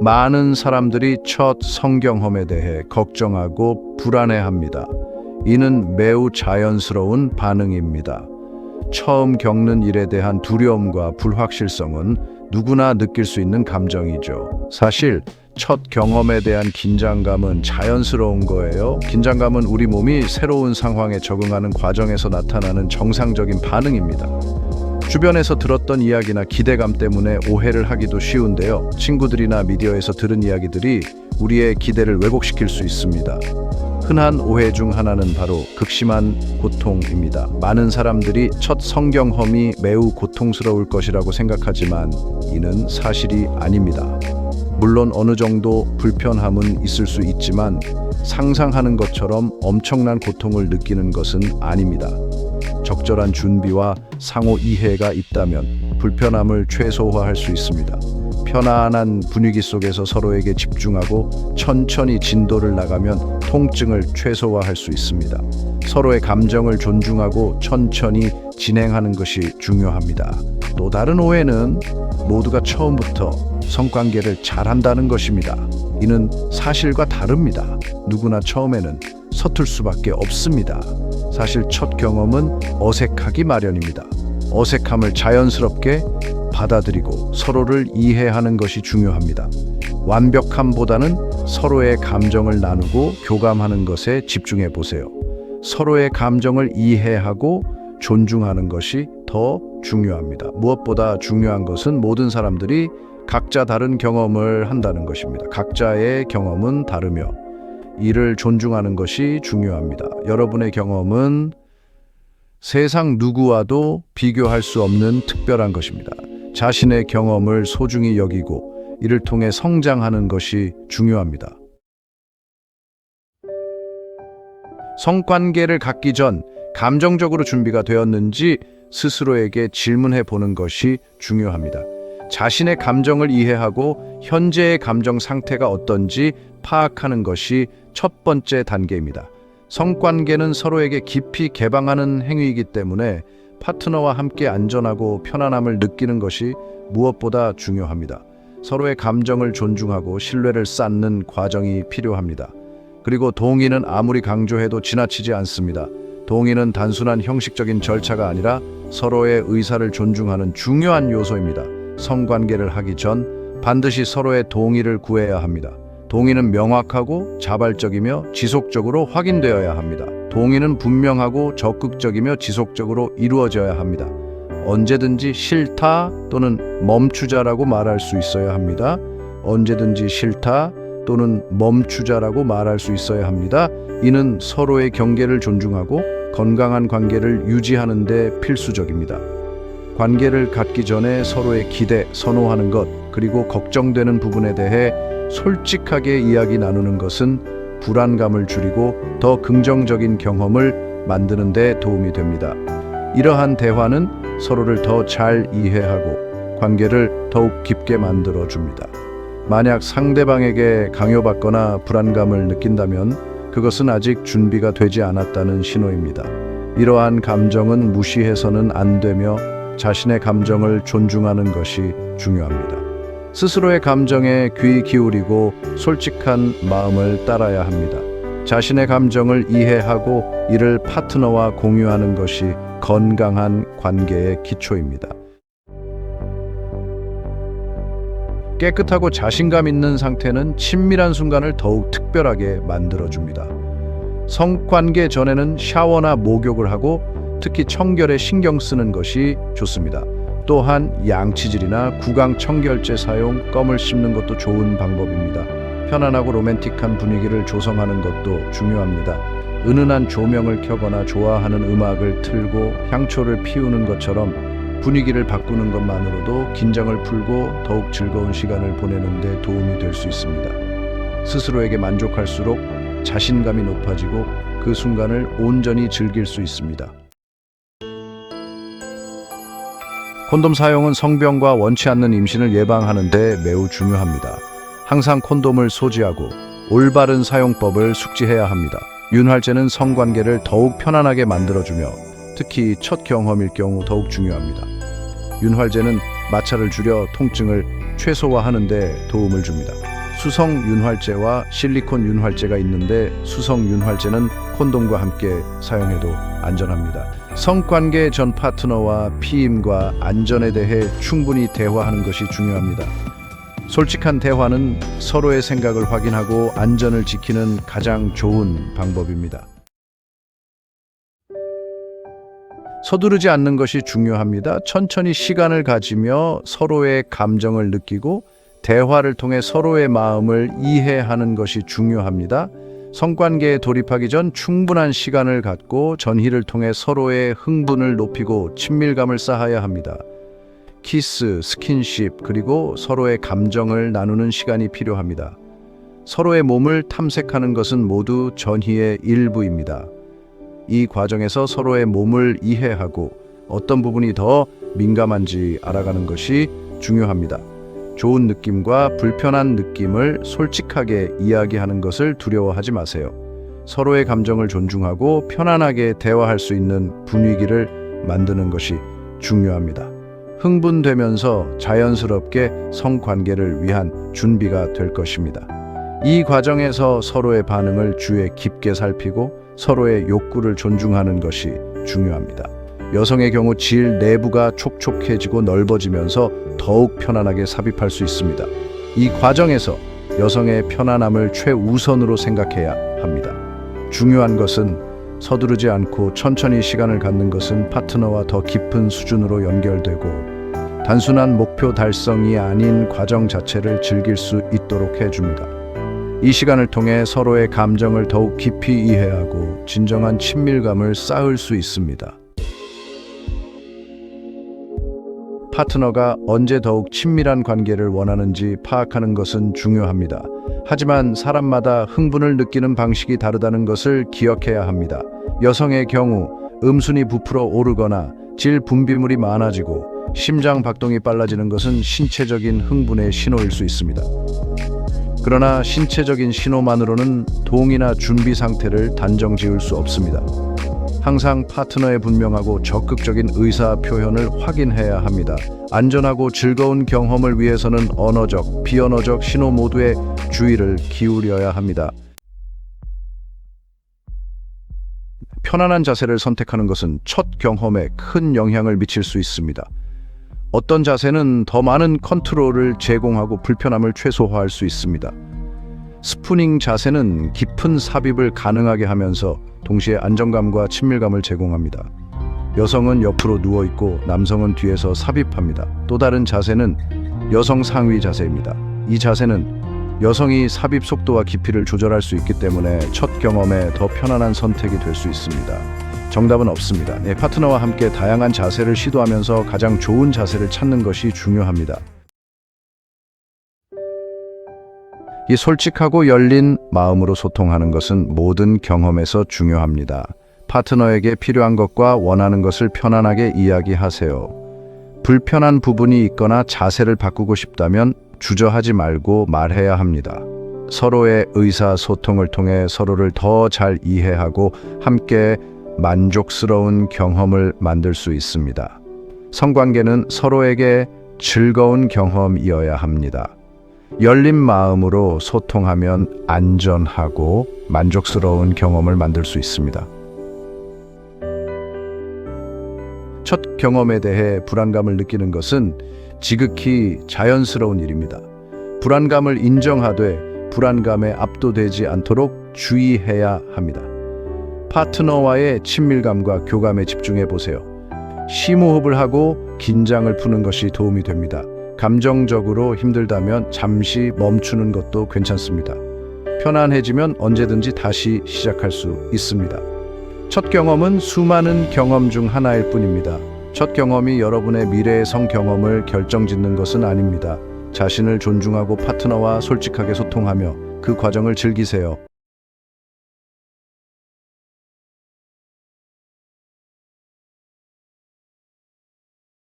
많은 사람들이 첫 성경험에 대해 걱정하고 불안해합니다. 이는 매우 자연스러운 반응입니다. 처음 겪는 일에 대한 두려움과 불확실성은 누구나 느낄 수 있는 감정이죠. 사실 첫 경험에 대한 긴장감은 자연스러운 거예요. 긴장감은 우리 몸이 새로운 상황에 적응하는 과정에서 나타나는 정상적인 반응입니다. 주변에서 들었던 이야기나 기대감 때문에 오해를 하기도 쉬운데요. 친구들이나 미디어에서 들은 이야기들이 우리의 기대를 왜곡시킬 수 있습니다. 흔한 오해 중 하나는 바로 극심한 고통입니다. 많은 사람들이 첫 성경험이 매우 고통스러울 것이라고 생각하지만 이는 사실이 아닙니다. 물론 어느 정도 불편함은 있을 수 있지만 상상하는 것처럼 엄청난 고통을 느끼는 것은 아닙니다. 적절한 준비와 상호 이해가 있다면 불편함을 최소화할 수 있습니다. 편안한 분위기 속에서 서로에게 집중하고 천천히 진도를 나가면 통증을 최소화할 수 있습니다. 서로의 감정을 존중하고 천천히 진행하는 것이 중요합니다. 또 다른 오해는 모두가 처음부터 성관계를 잘한다는 것입니다. 이는 사실과 다릅니다. 누구나 처음에는 서툴 수밖에 없습니다. 사실 첫 경험은 어색하기 마련입니다. 어색함을 자연스럽게 받아들이고 서로를 이해하는 것이 중요합니다. 완벽함보다는 서로의 감정을 나누고 교감하는 것에 집중해 보세요. 서로의 감정을 이해하고 존중하는 것이 더 중요합니다. 무엇보다 중요한 것은 모든 사람들이 각자 다른 경험을 한다는 것입니다. 각자의 경험은 다르며 이를 존중하는 것이 중요합니다. 여러분의 경험은 세상 누구와도 비교할 수 없는 특별한 것입니다. 자신의 경험을 소중히 여기고 이를 통해 성장하는 것이 중요합니다. 성관계를 갖기 전 감정적으로 준비가 되었는지 스스로에게 질문해 보는 것이 중요합니다. 자신의 감정을 이해하고 현재의 감정 상태가 어떤지 파악하는 것이 첫 번째 단계입니다. 성관계는 서로에게 깊이 개방하는 행위이기 때문에 파트너와 함께 안전하고 편안함을 느끼는 것이 무엇보다 중요합니다. 서로의 감정을 존중하고 신뢰를 쌓는 과정이 필요합니다. 그리고 동의는 아무리 강조해도 지나치지 않습니다. 동의는 단순한 형식적인 절차가 아니라 서로의 의사를 존중하는 중요한 요소입니다. 성관계를 하기 전 반드시 서로의 동의를 구해야 합니다. 동의는 명확하고 자발적이며 지속적으로 확인되어야 합니다. 동의는 분명하고 적극적이며 지속적으로 이루어져야 합니다. 언제든지 싫다 또는 멈추자라고 말할 수 있어야 합니다. 언제든지 싫다 또는 멈추자라고 말할 수 있어야 합니다. 이는 서로의 경계를 존중하고 건강한 관계를 유지하는 데 필수적입니다. 관계를 갖기 전에 서로의 기대, 선호하는 것, 그리고 걱정되는 부분에 대해 솔직하게 이야기 나누는 것은 불안감을 줄이고 더 긍정적인 경험을 만드는 데 도움이 됩니다. 이러한 대화는 서로를 더 잘 이해하고 관계를 더욱 깊게 만들어 줍니다. 만약 상대방에게 강요받거나 불안감을 느낀다면 그것은 아직 준비가 되지 않았다는 신호입니다. 이러한 감정은 무시해서는 안 되며 자신의 감정을 존중하는 것이 중요합니다. 스스로의 감정에 귀 기울이고 솔직한 마음을 따라야 합니다. 자신의 감정을 이해하고 이를 파트너와 공유하는 것이 건강한 관계의 기초입니다. 깨끗하고 자신감 있는 상태는 친밀한 순간을 더욱 특별하게 만들어줍니다. 성관계 전에는 샤워나 목욕을 하고 특히 청결에 신경 쓰는 것이 좋습니다. 또한 양치질이나 구강 청결제 사용, 껌을 씹는 것도 좋은 방법입니다. 편안하고 로맨틱한 분위기를 조성하는 것도 중요합니다. 은은한 조명을 켜거나 좋아하는 음악을 틀고 향초를 피우는 것처럼 분위기를 바꾸는 것만으로도 긴장을 풀고 더욱 즐거운 시간을 보내는 데 도움이 될 수 있습니다. 스스로에게 만족할수록 자신감이 높아지고 그 순간을 온전히 즐길 수 있습니다. 콘돔 사용은 성병과 원치 않는 임신을 예방하는 데 매우 중요합니다. 항상 콘돔을 소지하고 올바른 사용법을 숙지해야 합니다. 윤활제는 성관계를 더욱 편안하게 만들어주며 특히 첫 경험일 경우 더욱 중요합니다. 윤활제는 마찰을 줄여 통증을 최소화하는 데 도움을 줍니다. 수성 윤활제와 실리콘 윤활제가 있는데 수성 윤활제는 콘돔과 함께 사용해도 안전합니다. 성관계 전 파트너와 피임과 안전에 대해 충분히 대화하는 것이 중요합니다. 솔직한 대화는 서로의 생각을 확인하고 안전을 지키는 가장 좋은 방법입니다. 서두르지 않는 것이 중요합니다. 천천히 시간을 가지며 서로의 감정을 느끼고 대화를 통해 서로의 마음을 이해하는 것이 중요합니다. 성관계에 돌입하기 전 충분한 시간을 갖고 전희를 통해 서로의 흥분을 높이고 친밀감을 쌓아야 합니다. 키스, 스킨십, 그리고 서로의 감정을 나누는 시간이 필요합니다. 서로의 몸을 탐색하는 것은 모두 전희의 일부입니다. 이 과정에서 서로의 몸을 이해하고 어떤 부분이 더 민감한지 알아가는 것이 중요합니다. 좋은 느낌과 불편한 느낌을 솔직하게 이야기하는 것을 두려워하지 마세요. 서로의 감정을 존중하고 편안하게 대화할 수 있는 분위기를 만드는 것이 중요합니다. 흥분되면서 자연스럽게 성관계를 위한 준비가 될 것입니다. 이 과정에서 서로의 반응을 주의 깊게 살피고 서로의 욕구를 존중하는 것이 중요합니다. 여성의 경우 질 내부가 촉촉해지고 넓어지면서 더욱 편안하게 삽입할 수 있습니다. 이 과정에서 여성의 편안함을 최우선으로 생각해야 합니다. 중요한 것은 서두르지 않고 천천히 시간을 갖는 것은 파트너와 더 깊은 수준으로 연결되고 단순한 목표 달성이 아닌 과정 자체를 즐길 수 있도록 해줍니다. 이 시간을 통해 서로의 감정을 더욱 깊이 이해하고 진정한 친밀감을 쌓을 수 있습니다. 파트너가 언제 더욱 친밀한 관계를 원하는지 파악하는 것은 중요합니다. 하지만 사람마다 흥분을 느끼는 방식이 다르다는 것을 기억해야 합니다. 여성의 경우 음순이 부풀어 오르거나 질 분비물이 많아지고 심장 박동이 빨라지는 것은 신체적인 흥분의 신호일 수 있습니다. 그러나 신체적인 신호만으로는 동의나 준비 상태를 단정 지을 수 없습니다. 항상 파트너의 분명하고 적극적인 의사 표현을 확인해야 합니다. 안전하고 즐거운 경험을 위해서는 언어적, 비언어적 신호 모두에 주의를 기울여야 합니다. 편안한 자세를 선택하는 것은 첫 경험에 큰 영향을 미칠 수 있습니다. 어떤 자세는 더 많은 컨트롤을 제공하고 불편함을 최소화할 수 있습니다. 스푸닝 자세는 깊은 삽입을 가능하게 하면서 동시에 안정감과 친밀감을 제공합니다. 여성은 옆으로 누워있고 남성은 뒤에서 삽입합니다. 또 다른 자세는 여성 상위 자세입니다. 이 자세는 여성이 삽입 속도와 깊이를 조절할 수 있기 때문에 첫 경험에 더 편안한 선택이 될 수 있습니다. 정답은 없습니다. 내 파트너와 함께 다양한 자세를 시도하면서 가장 좋은 자세를 찾는 것이 중요합니다. 이 솔직하고 열린 마음으로 소통하는 것은 모든 경험에서 중요합니다. 파트너에게 필요한 것과 원하는 것을 편안하게 이야기하세요. 불편한 부분이 있거나 자세를 바꾸고 싶다면 주저하지 말고 말해야 합니다. 서로의 의사소통을 통해 서로를 더 잘 이해하고 함께 만족스러운 경험을 만들 수 있습니다. 성관계는 서로에게 즐거운 경험이어야 합니다. 열린 마음으로 소통하면 안전하고 만족스러운 경험을 만들 수 있습니다. 첫 경험에 대해 불안감을 느끼는 것은 지극히 자연스러운 일입니다. 불안감을 인정하되 불안감에 압도되지 않도록 주의해야 합니다. 파트너와의 친밀감과 교감에 집중해 보세요. 심호흡을 하고 긴장을 푸는 것이 도움이 됩니다. 감정적으로 힘들다면 잠시 멈추는 것도 괜찮습니다. 편안해지면 언제든지 다시 시작할 수 있습니다. 첫 경험은 수많은 경험 중 하나일 뿐입니다. 첫 경험이 여러분의 미래의 성 경험을 결정짓는 것은 아닙니다. 자신을 존중하고 파트너와 솔직하게 소통하며 그 과정을 즐기세요.